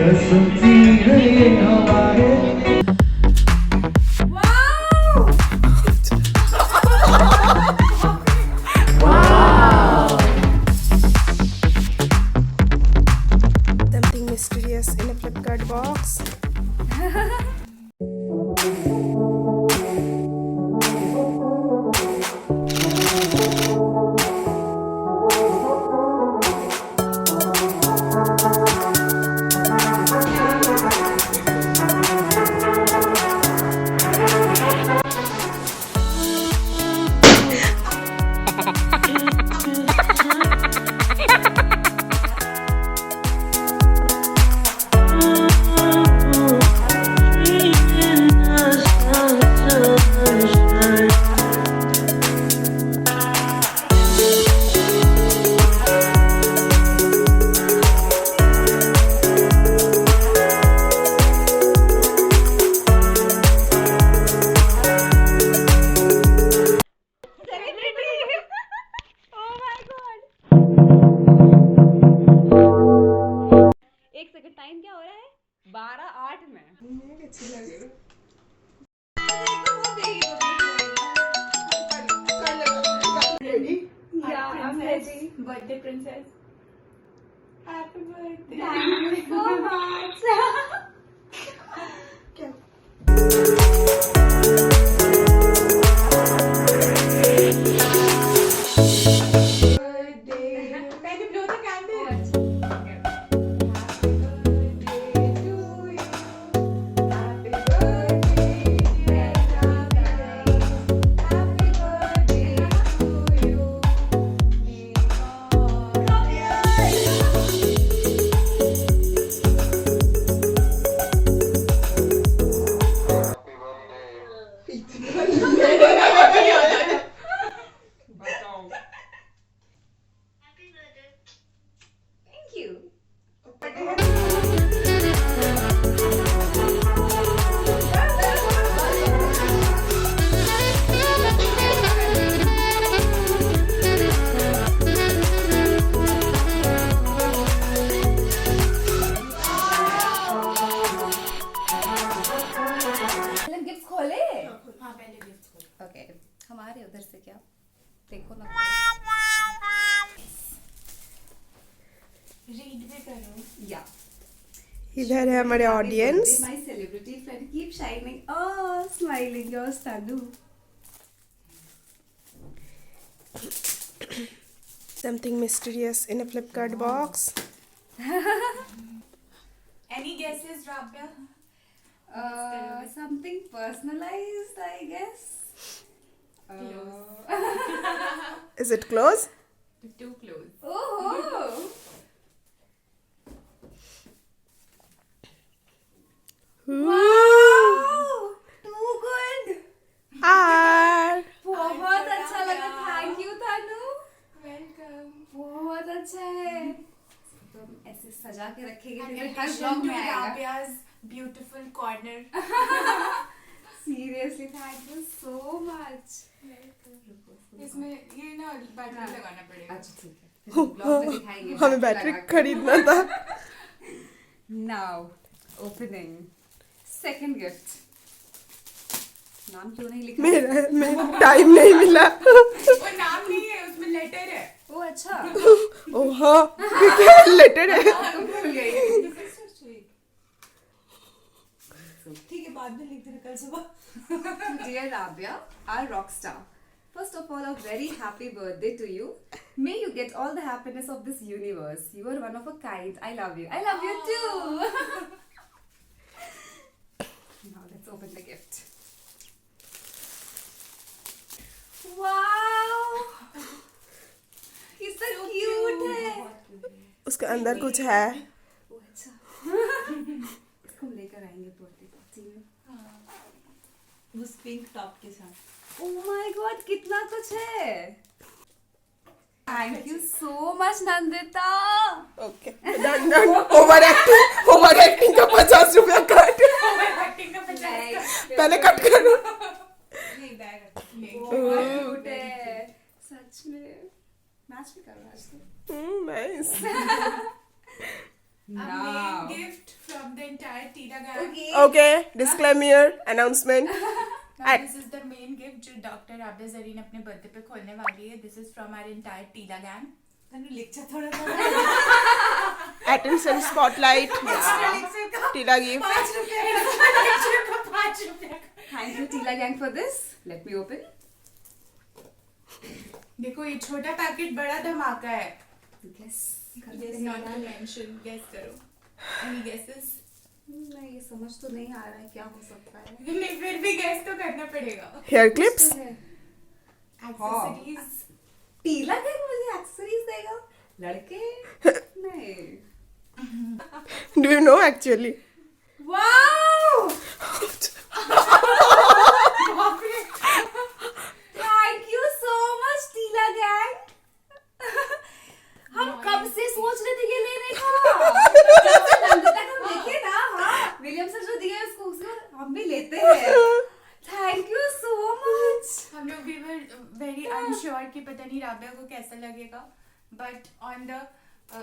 बसंती है ये हवाएं Something mysterious in a Flipkart box. एक सेकंड, टाइम क्या हो रहा है? 12:08 में। Yeah, I'm ready. Birthday princess. Happy birthday. Thank you so much. Can you blow the candle? Happy birthday to you. Happy birthday, dear Rabia. Happy birthday to you. May Thank you. पहले gift खोले। हाँ पहले gift खोलो। Okay, हमारे उधर से क्या? देखो ना। रीड भी करो। या इधर है हमारे audience. My celebrity friend keep shining, oh smiling your स्टैंडू. Something mysterious in a Flipkart box. Any guesses, Rabia? Something personalized, I guess. Is it close? Too close. Oh. Wow! Too good. बहुत अच्छा लगा. Thank you Tanu. Welcome. बहुत अच्छा है. तो हम ऐसे सजा के रखेंगे And फिर हर addition ब्लॉग to में आएगा. Rabia's beautiful corner. Seriously, thank you so much. इसमें ये ना बैटरी लगाना पड़ेगा. अच्छा ठीक है. ब्लॉग में दिखाएंगे. हमें बैटरी खरीदना था. Now opening second gift. नाम क्यों नहीं लिखा? मेरा टाइम नहीं मिला. वो नाम नहीं है, उसमें लेटर है. ओ अच्छा. ओ हाँ, क्या लेटर है? भूल गई. ठीक है, बाद में लिख देना कल सुबह. Dear Rabia, our rock star. First of all, a very happy birthday to you. May you get all the happiness of this universe. You are one of a kind. I love you. I love you too. Now let's open the gift. Wow! कितना cute है. उसके अंदर कुछ है. ओ अच्छा. इसको हम लेकर आएंगे बर्थडे पार्टी में. उस पिंक टॉप के साथ. Oh my God, कितना कुछ है. Thank you so much, Nandita. Okay. Over acting का 50 रुपया कट. पहले कट करो. नहीं बैग. क्यूट है सच में. मैच भी करो आज तो. Nice. A main gift from the entire Tila gang. Okay, disclaimer, announcement. Now this is the main gift जो डॉक्टर राबिया जरीन अपने बर्थडे पे खोलने वाली है. This is from our entire Tila gang. Lecture थोड़ा Attention spotlight. Tila gift. ₹5 Thank you, Tila Gang, for this. Let me open. देखो ये छोटा पैकेट बड़ा धमाका है. Guess. Guess not to mention. Guess करो. Any guesses? नहीं, ये समझ तो नहीं आ रहा है क्या हो सकता है. नहीं फिर भी guess तो करना पड़ेगा. Hair clips. Accessories. टीला गैंग मुझे एक्सेसरीज देगा. लड़के नहीं. Do you know actually? Wow! Thank you so much, Tila Gang. हम कब से सोच रहे थे ये लेने का. जब से नंदिता को देखे ना, हाँ, विलियम सर जो दिए उसको हम भी लेते हैं. Thank you so much. हम लोग भी very unsure कि पता नहीं राबिया को कैसा लगेगा. But on the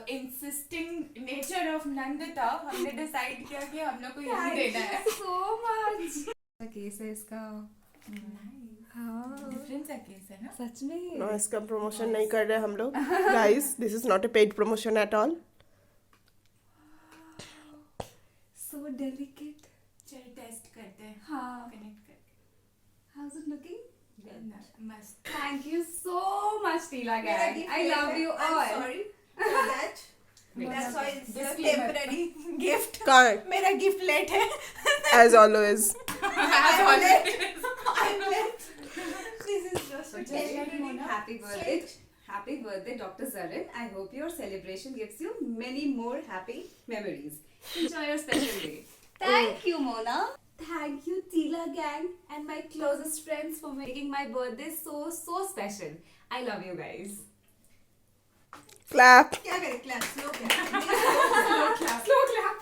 insisting nature of Nandita हमने decide किया कि हम लोग को यही देना है. Thank you so much. Case है इसका. हाँ. Different सा केस है ना. सच में. No, इसका promotion नहीं कर रहे हम लोग. Guys, this is not a paid promotion at all. So delicate. चलो टेस्ट करते हैं. हाँ. Connect करके. How's it looking? मस्त. Thank you so much, Tila Gang. I love you all. I'm sorry for that. That's why it's a temporary gift. Can't. मेरा gift late है. As always. I'm late. This is just a Happy birthday. Happy birthday, Dr. Zarin. I hope your celebration gives you many more happy memories. Enjoy your special day. Thank you, Mona. Thank you, Tila Gang and my closest friends for making my birthday so special. I love you guys. Clap. क्या करें clap slow clap. Slow clap.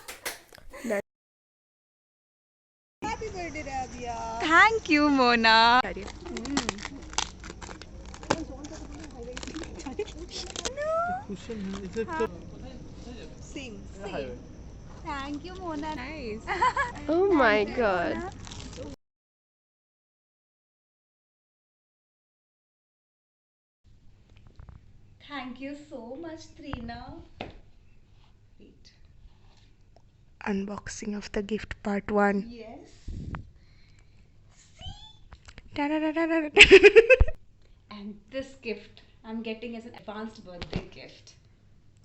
Happy birthday Rabia. Thank you, Mona. Sing. Thank you, Mona. Nice. Oh my god. Thank you so much, Trina. Wait. Unboxing of the gift part 1. Yes. And this gift I'm getting as an advanced birthday gift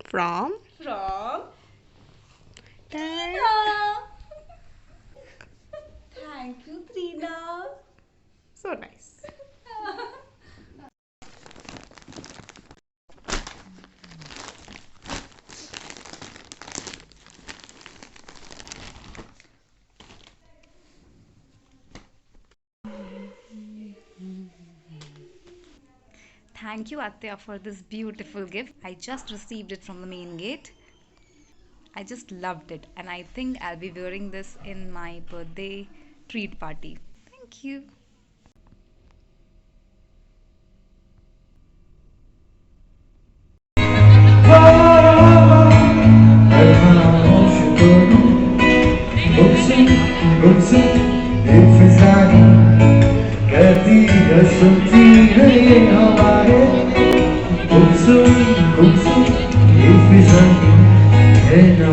From? from Trina. Thank you, Trina. So nice. Thank you, Atya, for this beautiful gift. I just received it from the main gate. I just loved it, and I think I'll be wearing this in my birthday treat party. Thank you. कहती है सुनती है ये हमारे गुमसुम ये फिजाएं है ना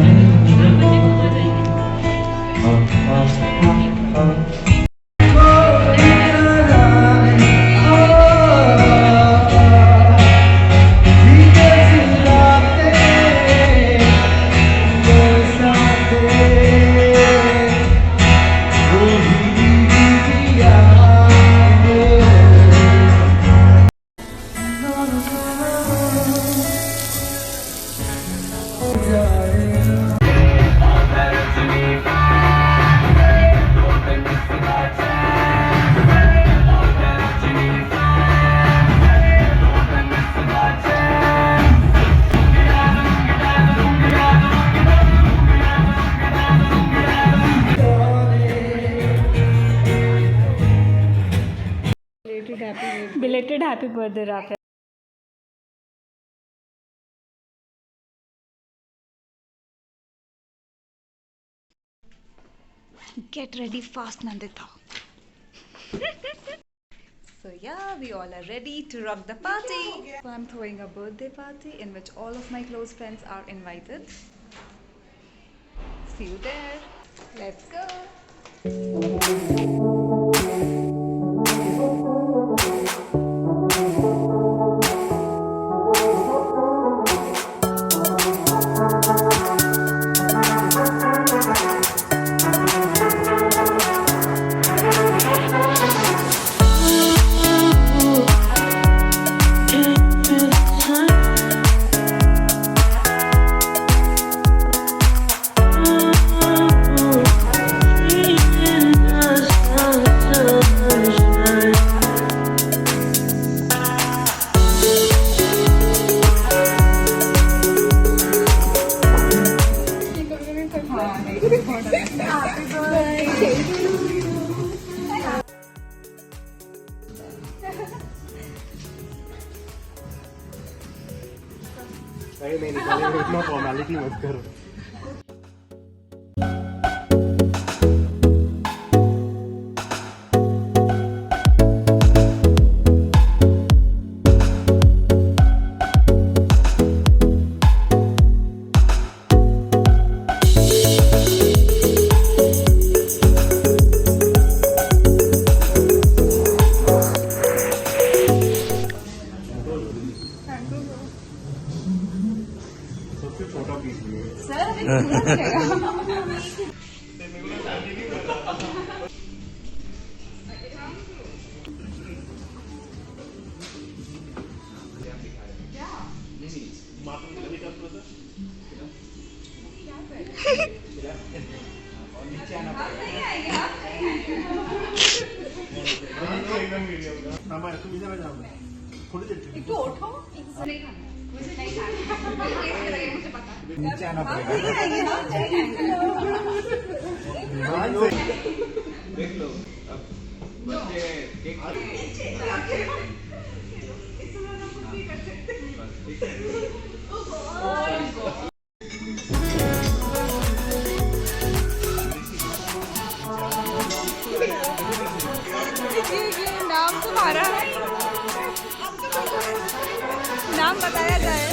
Belated happy birthday, Rabia. Get ready fast, Nandita. So yeah, we all are ready to rock the party. So I'm throwing a birthday party in which all of my close friends are invited. See you there. Let's go. नहीं निकाले इतना formality मत करो. नीचे आना देख लो बच्चे नाम तुम्हारा है, नाम बताया जाए.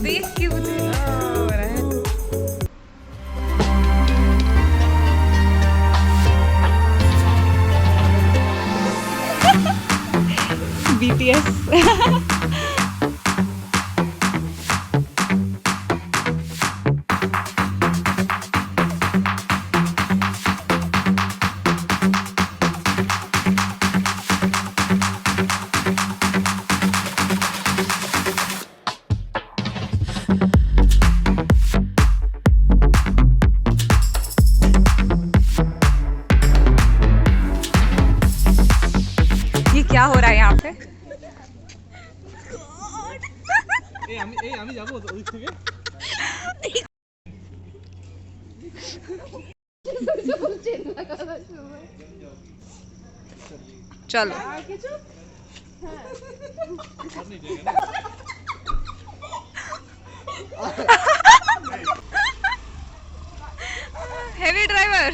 देख के मुझे हो रहा है. BTS. ये क्या हो रहा है यहाँ पे? আমি যাবো তো ওই থেকে चलो हेवी ड्राइवर